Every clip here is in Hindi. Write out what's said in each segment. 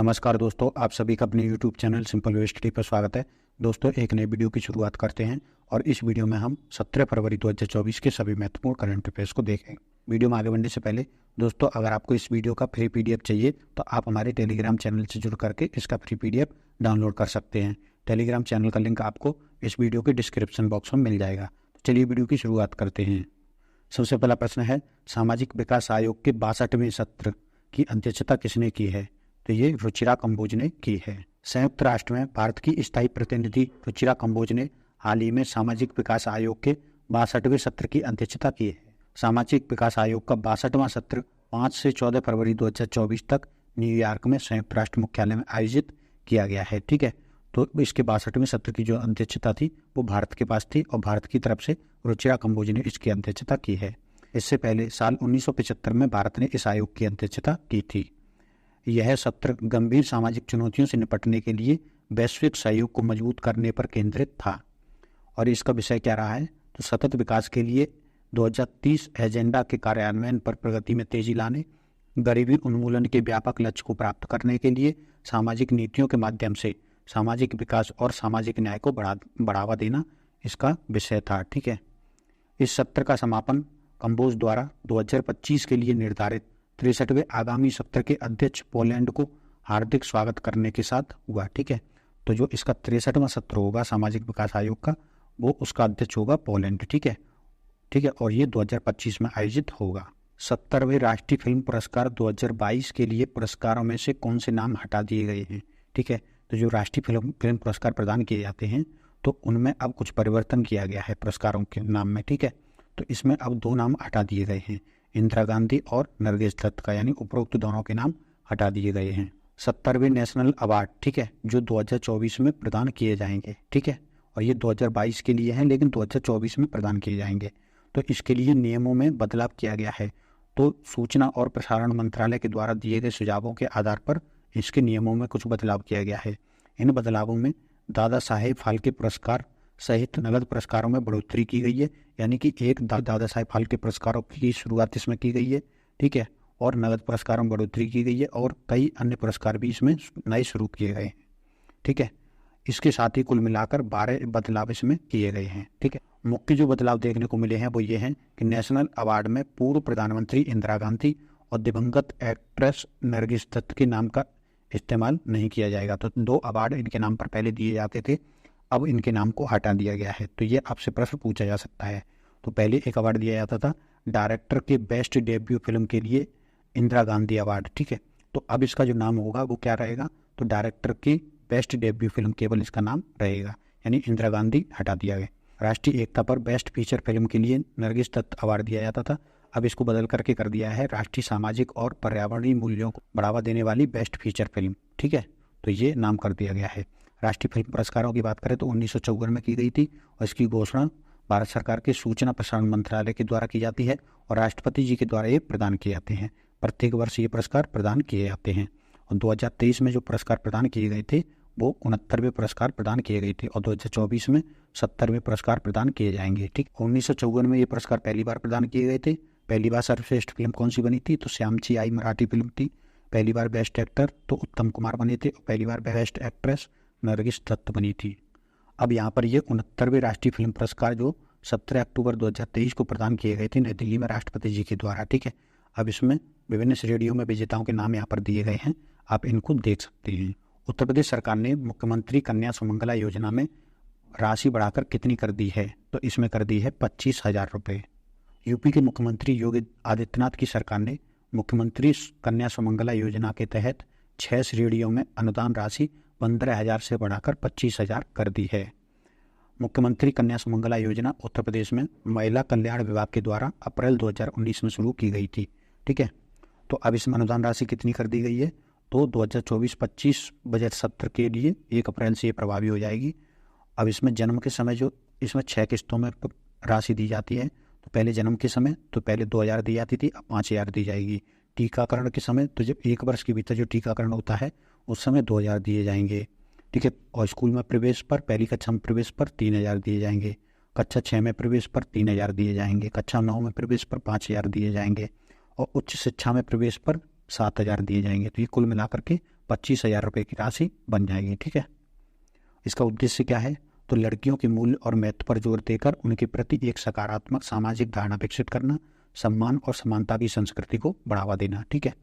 नमस्कार दोस्तों, आप सभी का अपने YouTube channel simple way study पर स्वागत है। दोस्तों, एक नए वीडियो की शुरुआत करते हैं और इस वीडियो में हम 17 फरवरी 2024 के सभी महत्वपूर्ण करंट अफेयर्स को देखेंगे। वीडियो में आगे बढ़ने से पहले दोस्तों, अगर आपको इस वीडियो का फ्री PDF चाहिए तो आप हमारे टेलीग्राम चैनल से जुड़ करके इसका फ्री PDF डाउनलोड कर सकते हैं। टेलीग्राम चैनल का लिंक आपको इस वीडियो के डिस्क्रिप्शन बॉक्स में मिल जाएगा। तो चलिए वीडियो की शुरुआत करते हैं। सबसे पहला प्रश्न है, सामाजिक विकास आयोग के 62वें सत्र की अध्यक्षता किसने की है? तो ये रुचिरा कंबोज ने की है। संयुक्त राष्ट्र में भारत की स्थायी प्रतिनिधि रुचिरा कंबोज ने हाल ही में सामाजिक विकास आयोग के 62वें सत्र की अध्यक्षता की है। सामाजिक विकास आयोग का 62वां सत्र 5 से 14 फरवरी 2024 तक न्यूयॉर्क में संयुक्त राष्ट्र मुख्यालय में आयोजित किया गया है। ठीक है, तो इसके 62वें सत्र की जो अध्यक्षता थी वो भारत के पास थी और भारत की तरफ से रुचिरा कंबोज ने इसकी अध्यक्षता की है। इससे पहले साल 1975 में भारत ने इस आयोग की अध्यक्षता की थी। यह सत्र गंभीर सामाजिक चुनौतियों से निपटने के लिए वैश्विक सहयोग को मजबूत करने पर केंद्रित था। और इसका विषय क्या रहा है? तो सतत विकास के लिए 2030 एजेंडा के कार्यान्वयन पर प्रगति में तेजी लाने, गरीबी उन्मूलन के व्यापक लक्ष्य को प्राप्त करने के लिए सामाजिक नीतियों के माध्यम से सामाजिक विकास और सामाजिक न्याय को बढ़ावा देना इसका विषय था। ठीक है, इस सत्र का समापन कंबोज द्वारा 2025 के लिए निर्धारित 63वें आगामी सत्र के अध्यक्ष पोलैंड को हार्दिक स्वागत करने के साथ हुआ। ठीक है, तो जो इसका 63वां सत्र होगा सामाजिक विकास आयोग का, वो उसका अध्यक्ष होगा पोलैंड। ठीक है, और ये 2025 में आयोजित होगा। 70वें राष्ट्रीय फिल्म पुरस्कार 2022 के लिए पुरस्कारों में से कौन से नाम हटा दिए गए हैं? ठीक है, तो जो राष्ट्रीय फिल्म पुरस्कार प्रदान किए जाते हैं तो उनमें अब कुछ परिवर्तन किया गया है पुरस्कारों के नाम में। ठीक है, तो इसमें अब 2 नाम हटा दिए गए हैं, इंदिरा गांधी और नरगिस दत्त का, यानी उपरोक्त दोनों के नाम हटा दिए गए हैं। 70वें नेशनल अवार्ड, ठीक है, जो 2024 में प्रदान किए जाएंगे। ठीक है, और ये 2022 के लिए हैं लेकिन 2024 में प्रदान किए जाएंगे। तो इसके लिए नियमों में बदलाव किया गया है। तो सूचना और प्रसारण मंत्रालय के द्वारा दिए गए सुझावों के आधार पर इसके नियमों में कुछ बदलाव किया गया है। इन बदलावों में दादा साहेब फाल्के पुरस्कार सहित नगद पुरस्कारों में बढ़ोतरी की गई है, यानी कि एक दादा साहेब फाल्के पुरस्कारों की शुरुआत इसमें की गई है। ठीक है, और नगद पुरस्कारों में बढ़ोतरी की गई है और कई अन्य पुरस्कार भी इसमें नए शुरू किए गए हैं। ठीक है, इसके साथ ही कुल मिलाकर 12 बदलाव इसमें किए गए हैं। ठीक है, मुख्य जो बदलाव देखने को मिले हैं वो ये हैं कि नेशनल अवार्ड में पूर्व प्रधानमंत्री इंदिरा गांधी और दिवंगत एक्ट्रेस नरगिस दत्त के नाम का इस्तेमाल नहीं किया जाएगा। तो 2 अवार्ड इनके नाम पर पहले दिए जाते थे, अब इनके नाम को हटा दिया गया है। तो ये आपसे प्रश्न पूछा जा सकता है। तो पहले एक अवार्ड दिया जाता था डायरेक्टर के बेस्ट डेब्यू फिल्म के लिए, इंदिरा गांधी अवार्ड। ठीक है, तो अब इसका जो नाम होगा वो क्या रहेगा? तो डायरेक्टर की बेस्ट डेब्यू फिल्म केवल इसका नाम रहेगा, यानी इंदिरा गांधी हटा दिया गया। राष्ट्रीय एकता पर बेस्ट फीचर फिल्म के लिए नरगिस दत्त अवार्ड दिया जाता था, अब इसको बदल करके कर दिया है राष्ट्रीय सामाजिक और पर्यावरणीय मूल्यों को बढ़ावा देने वाली बेस्ट फीचर फिल्म। ठीक है, तो ये नाम कर दिया गया है। राष्ट्रीय फिल्म पुरस्कारों की बात करें तो 1954 में की गई थी और इसकी घोषणा भारत सरकार के सूचना प्रसारण मंत्रालय के द्वारा की जाती है और राष्ट्रपति जी के द्वारा ये प्रदान किए जाते हैं। प्रत्येक वर्ष ये पुरस्कार प्रदान किए जाते हैं और 2023 में जो पुरस्कार प्रदान किए गए थे वो 69वें पुरस्कार प्रदान किए गए थे और 2024 में 70वें पुरस्कार प्रदान किए जाएंगे। ठीक, 1954 में ये पुरस्कार पहली बार प्रदान किए गए थे। पहली बार सर्वश्रेष्ठ फिल्म कौन सी बनी थी? तो श्यामची आई मराठी फिल्म थी। पहली बार बेस्ट एक्टर तो उत्तम कुमार बने थे और पहली बार बेस्ट एक्ट्रेस नरगिस दत्त बनी थी। अब यहाँ पर ये 69वें राष्ट्रीय फिल्म पुरस्कार जो 17 अक्टूबर 2023 को प्रदान किए गए थे नई दिल्ली में राष्ट्रपति जी के द्वारा। ठीक है, अब इसमें विभिन्न श्रेणियों में विजेताओं के नाम यहाँ पर दिए गए हैं, आप इनको देख सकते हैं। उत्तर प्रदेश सरकार ने मुख्यमंत्री कन्या सुमंगला योजना में राशि बढ़ाकर कितनी कर दी है? तो इसमें कर दी है 25,000 रुपये। यूपी के मुख्यमंत्री योगी आदित्यनाथ की सरकार ने मुख्यमंत्री कन्या सुमंगला योजना के तहत 6 श्रेणियों में अनुदान राशि 15,000 से बढ़ाकर 25,000 कर दी है। मुख्यमंत्री कन्या सुमंगला योजना उत्तर प्रदेश में महिला कल्याण विभाग के द्वारा अप्रैल 2019 में शुरू की गई थी। ठीक है, तो अब इसमें अनुदान राशि कितनी कर दी गई है? तो 2024-25 बजट सत्र के लिए 1 अप्रैल से ये प्रभावी हो जाएगी। अब इसमें जन्म के समय जो इसमें 6 किस्तों में राशि दी जाती है, तो पहले जन्म के समय तो पहले 2,000 दी जाती थी, अब 5,000 दी जाएगी। टीकाकरण के समय तो जब 1 वर्ष के भीतर जो टीकाकरण होता है उस समय 2,000 दिए जाएंगे। ठीक है, और स्कूल में प्रवेश पर पहली कक्षा में प्रवेश पर 3,000 दिए जाएंगे। कक्षा 6 में प्रवेश पर 3,000 दिए जाएंगे। कक्षा 9 में प्रवेश पर 5,000 दिए जाएंगे और उच्च शिक्षा में प्रवेश पर 7,000 दिए जाएंगे। तो ये कुल मिलाकर के 25,000 रुपये की राशि बन जाएगी। ठीक है, इसका उद्देश्य क्या है? तो लड़कियों के मूल्य और महत्व पर जोर देकर उनके प्रति एक सकारात्मक सामाजिक धारणा विकसित करना, सम्मान और समानता की संस्कृति को बढ़ावा देना। ठीक है,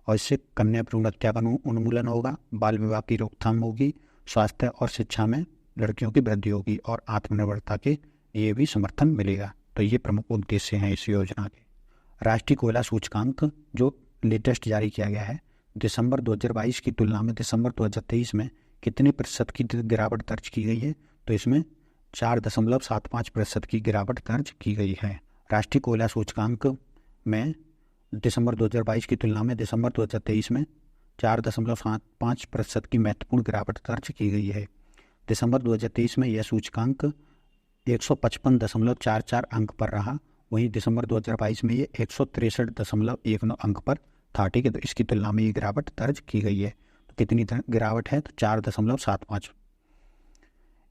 और इससे कन्या भ्रूण हत्या का उन्मूलन होगा, बाल विवाह की रोकथाम होगी, स्वास्थ्य और शिक्षा में लड़कियों की वृद्धि होगी और आत्मनिर्भरता के लिए भी समर्थन मिलेगा। तो ये प्रमुख उद्देश्य हैं इस योजना के। राष्ट्रीय कोयला सूचकांक जो लेटेस्ट जारी किया गया है, दिसंबर 2022 की तुलना में दिसंबर 2023 में कितने प्रतिशत की गिरावट दर्ज की गई है? तो इसमें 4.75% की गिरावट दर्ज की गई है। राष्ट्रीय कोयला सूचकांक में दिसंबर 2022 की तुलना में दिसंबर 2023 में 4.75% की महत्वपूर्ण गिरावट दर्ज की गई है। दिसंबर 2023 में यह सूचकांक 155.44 अंक पर रहा, वहीं दिसंबर 2022 में ये 163.19 अंक पर था। ठीक है, तो इसकी तुलना में ये गिरावट दर्ज की गई है। तो कितनी गिरावट है? तो 4.75।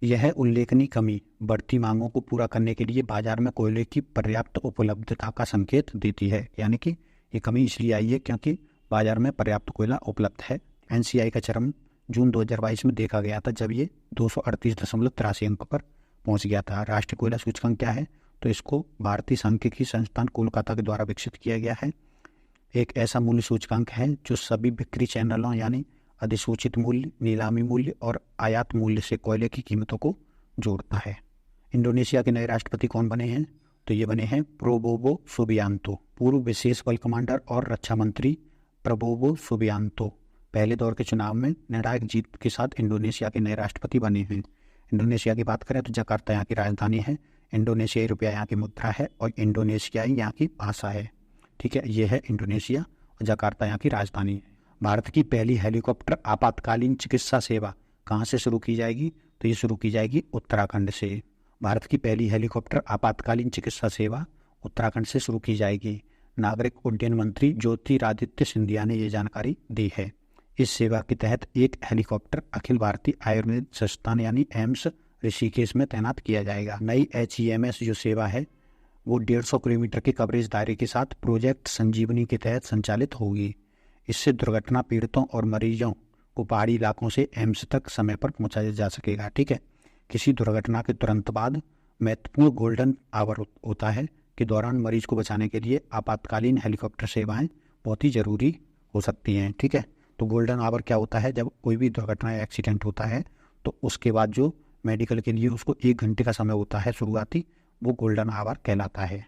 यह उल्लेखनीय कमी बढ़ती मांगों को पूरा करने के लिए बाजार में कोयले की पर्याप्त उपलब्धता का संकेत देती है। यानी कि ये कमी इसलिए आई है क्योंकि बाजार में पर्याप्त कोयला उपलब्ध है। एनसीआई का चरम जून 2022 में देखा गया था, जब ये 238.83 अंक पर पहुंच गया था। राष्ट्रीय कोयला सूचकांक क्या है? तो इसको भारतीय सांख्यिकी संस्थान कोलकाता के द्वारा विकसित किया गया है। एक ऐसा मूल्य सूचकांक है जो सभी बिक्री चैनलों यानी अधिसूचित मूल्य, नीलामी मूल्य और आयात मूल्य से कोयले की कीमतों को जोड़ता है। इंडोनेशिया के नए राष्ट्रपति कौन बने हैं? तो ये बने हैं प्रबोवो सुबियांतो। पूर्व विशेष बल कमांडर और रक्षा मंत्री प्रबोवो सुबियांतो पहले दौर के चुनाव में निर्णायक जीत के साथ इंडोनेशिया के नए राष्ट्रपति बने हैं। इंडोनेशिया की बात करें तो जकार्ता यहाँ की राजधानी है, इंडोनेशियाई रुपया यहाँ की मुद्रा है और इंडोनेशियाई यहाँ की भाषा है। ठीक है, ये है इंडोनेशिया और जकार्ता यहाँ की राजधानी है। भारत की पहली हेलीकॉप्टर आपातकालीन चिकित्सा सेवा कहाँ से शुरू की जाएगी? तो ये शुरू की जाएगी उत्तराखंड से। भारत की पहली हेलीकॉप्टर आपातकालीन चिकित्सा सेवा उत्तराखंड से शुरू की जाएगी। नागरिक उड्डयन मंत्री ज्योतिरादित्य सिंधिया ने ये जानकारी दी है। इस सेवा के तहत एक हेलीकॉप्टर अखिल भारतीय आयुर्वेद संस्थान यानी एम्स ऋषिकेश में तैनात किया जाएगा। नई HEMS जो सेवा है वो 150 किलोमीटर के कवरेज दायरे के साथ प्रोजेक्ट संजीवनी के तहत संचालित होगी। इससे दुर्घटना पीड़ितों और मरीजों को पहाड़ी इलाकों से एम्स तक समय पर पहुंचाया जा सकेगा। ठीक है, किसी दुर्घटना के तुरंत बाद महत्वपूर्ण गोल्डन आवर होता है के दौरान मरीज को बचाने के लिए आपातकालीन हेलीकॉप्टर सेवाएं बहुत ही ज़रूरी हो सकती हैं। ठीक है, तो गोल्डन आवर क्या होता है? जब कोई भी दुर्घटना या एक्सीडेंट होता है तो उसके बाद जो मेडिकल के लिए उसको 1 घंटे का समय होता है शुरुआती, वो गोल्डन आवर कहलाता है।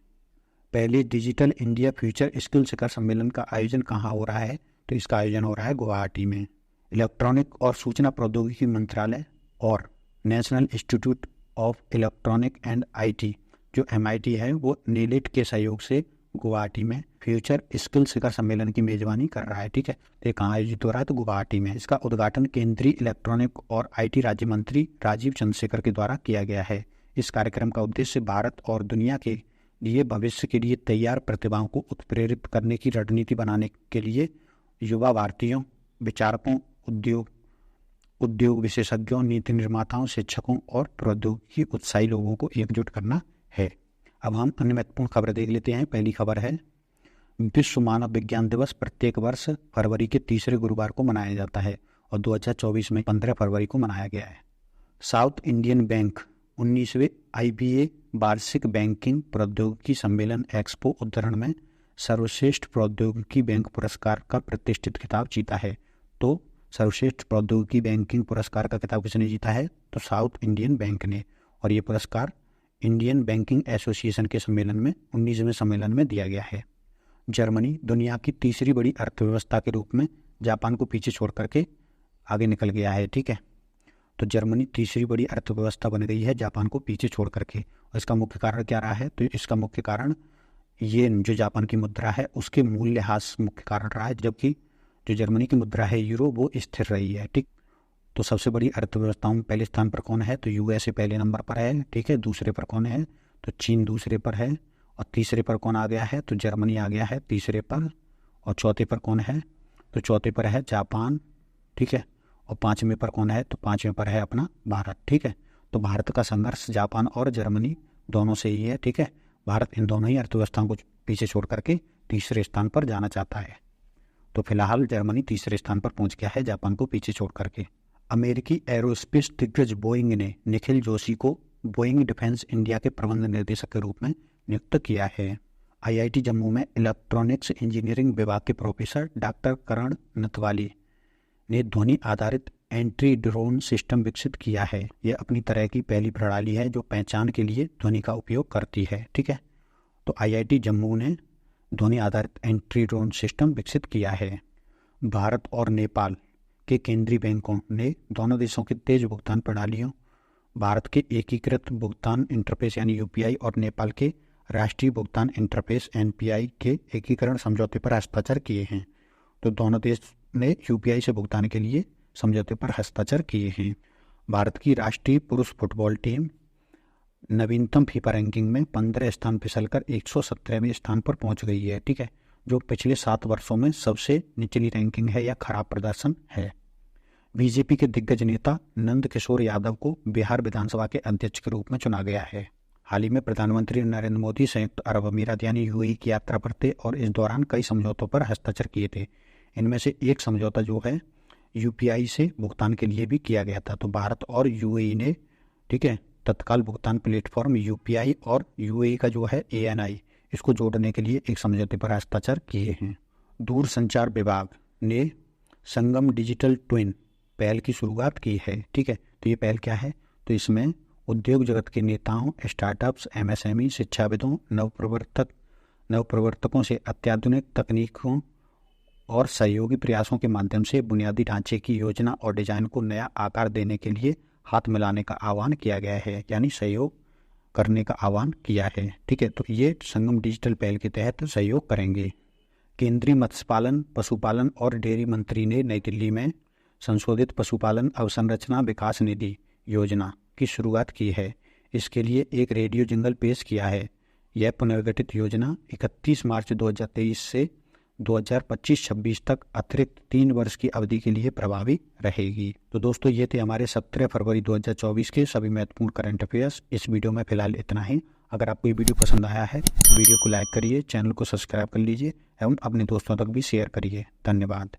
पहले डिजिटल इंडिया फ्यूचर स्किल शिखर सम्मेलन का आयोजन कहाँ हो रहा है? तो इसका आयोजन हो रहा है गुवाहाटी में। इलेक्ट्रॉनिक और सूचना प्रौद्योगिकी मंत्रालय और national institute of electronic and IT जो MIT है वो नेलेट के सहयोग से गुवाहाटी में फ्यूचर स्किल शिखर सम्मेलन की मेजबानी कर रहा है। ठीक है, तो ये कहाँ आयोजित हो रहा है? तो गुवाहाटी में। इसका उद्घाटन केंद्रीय इलेक्ट्रॉनिक और IT राज्य मंत्री राजीव चंद्रशेखर के द्वारा किया गया है। इस कार्यक्रम का उद्देश्य भारत और दुनिया के लिए भविष्य के लिए तैयार प्रतिभाओं को उत्प्रेरित करने की रणनीति बनाने के लिए युवा भारतीयों, विचारकों, उद्योग विशेषज्ञों, नीति निर्माताओं, शिक्षकों और प्रौद्योगिकी उत्साही लोगों को एकजुट करना है। अब हम अन्य महत्वपूर्ण खबरें देख लेते हैं। पहली खबर है विश्व मानव विज्ञान दिवस प्रत्येक वर्ष फरवरी के तीसरे गुरुवार को मनाया जाता है और 2024 में 15 फरवरी को मनाया गया है। साउथ इंडियन बैंक 19वें IBA वार्षिक बैंकिंग प्रौद्योगिकी सम्मेलन एक्सपो उद्धरण में सर्वश्रेष्ठ प्रौद्योगिकी बैंक पुरस्कार का प्रतिष्ठित खिताब जीता है। तो सर्वश्रेष्ठ प्रौद्योगिकी बैंकिंग पुरस्कार का खिताब किसने जीता है? तो साउथ इंडियन बैंक ने, और ये पुरस्कार इंडियन बैंकिंग एसोसिएशन के सम्मेलन में 19वें सम्मेलन में दिया गया है। जर्मनी दुनिया की तीसरी बड़ी अर्थव्यवस्था के रूप में जापान को पीछे छोड़ करके आगे निकल गया है। ठीक है, तो जर्मनी तीसरी बड़ी अर्थव्यवस्था बन गई है जापान को पीछे छोड़ करके। और इसका मुख्य कारण क्या रहा है? तो इसका मुख्य कारण ये जो जापान की मुद्रा है उसके मूल्यह्रास मुख्य कारण रहा है, जबकि जो जर्मनी की मुद्रा है यूरो वो स्थिर रही है। ठीक, तो सबसे बड़ी अर्थव्यवस्थाओं में पहले स्थान पर कौन है? तो USA पहले नंबर पर है। ठीक है, दूसरे पर कौन है? तो चीन दूसरे पर है। और तीसरे पर कौन आ गया है? तो जर्मनी आ गया है तीसरे पर। और चौथे पर कौन है? तो चौथे पर है जापान। ठीक है, और 5वें पर कौन है? तो 5वें पर है अपना भारत। ठीक है, तो भारत का संघर्ष जापान और जर्मनी दोनों से ही है। ठीक है, भारत इन दोनों ही अर्थव्यवस्थाओं को पीछे छोड़ करके तीसरे स्थान पर जाना चाहता है। तो फिलहाल जर्मनी तीसरे स्थान पर पहुंच गया है, जापान को पीछे छोड़ करके। अमेरिकी एरोस्पेस दिग्गज बोइंग ने निखिल जोशी को बोइंग डिफेंस इंडिया के प्रबंध निर्देशक के रूप में नियुक्त किया है। आईआईटी जम्मू में इलेक्ट्रॉनिक्स इंजीनियरिंग विभाग के प्रोफेसर डॉक्टर करण नथवाली ने ध्वनि आधारित एंट्री ड्रोन सिस्टम विकसित किया है। यह अपनी तरह की पहली प्रणाली है जो पहचान के लिए ध्वनि का उपयोग करती है। ठीक है, तो आईआईटी जम्मू ने ध्वनि आधारित एंट्री ड्रोन सिस्टम विकसित किया है। भारत और नेपाल के केंद्रीय बैंकों ने दोनों देशों की तेज भुगतान प्रणालियों, भारत के एकीकृत भुगतान इंटरफेस यानी यूपीआई और नेपाल के राष्ट्रीय भुगतान इंटरफेस एनपीआई के एकीकरण समझौते पर हस्ताक्षर किए हैं। तो दोनों देश ने यूपीआई से भुगतान के लिए समझौते पर हस्ताक्षर किए हैं। भारत की राष्ट्रीय पुरुष फुटबॉल टीम नवीनतम फीफा रैंकिंग में 15 स्थान फिसलकर 117वें स्थान पर पहुंच गई है। ठीक है, जो पिछले 7 वर्षों में सबसे निचली रैंकिंग है या खराब प्रदर्शन है। बीजेपी के दिग्गज नेता नंद किशोर यादव को बिहार विधानसभा के अध्यक्ष के रूप में चुना गया है। हाल ही में प्रधानमंत्री नरेंद्र मोदी संयुक्त अरब अमीरात यानी यूएई की यात्रा पर थे और इस दौरान कई समझौतों पर हस्ताक्षर किए थे। इनमें से एक समझौता जो है यूपीआई से भुगतान के लिए भी किया गया था। तो भारत और यूएई ने, ठीक है, तत्काल भुगतान प्लेटफॉर्म यूपीआई और यूएई का जो है एएनआई, इसको जोड़ने के लिए एक समझौते पर हस्ताक्षर किए हैं। दूरसंचार विभाग ने संगम डिजिटल ट्विन पहल की शुरुआत की है। ठीक है, तो ये पहल क्या है? तो इसमें उद्योग जगत के नेताओं, स्टार्टअप्स, एमएसएमई, शिक्षाविदों, नवप्रवर्तकों से अत्याधुनिक तकनीकों और सहयोगी प्रयासों के माध्यम से बुनियादी ढांचे की योजना और डिजाइन को नया आकार देने के लिए हाथ मिलाने का आह्वान किया गया है, यानी सहयोग करने का आह्वान किया है। ठीक है, तो ये संगम डिजिटल पहल के तहत सहयोग करेंगे। केंद्रीय मत्स्य पालन, पशुपालन और डेयरी मंत्री ने नई दिल्ली में संशोधित पशुपालन अवसंरचना विकास निधि योजना की शुरुआत की है। इसके लिए एक रेडियो जिंगल पेश किया है। यह पुनर्गठित योजना 31 मार्च 2023 से 2025-26 तक अतिरिक्त 3 वर्ष की अवधि के लिए प्रभावी रहेगी। तो दोस्तों, ये थे हमारे 17 फरवरी 2024 के सभी महत्वपूर्ण करंट अफेयर्स। इस वीडियो में फिलहाल इतना ही। अगर आपको ये वीडियो पसंद आया है तो वीडियो को लाइक करिए, चैनल को सब्सक्राइब कर लीजिए एवं अपने दोस्तों तक भी शेयर करिए। धन्यवाद।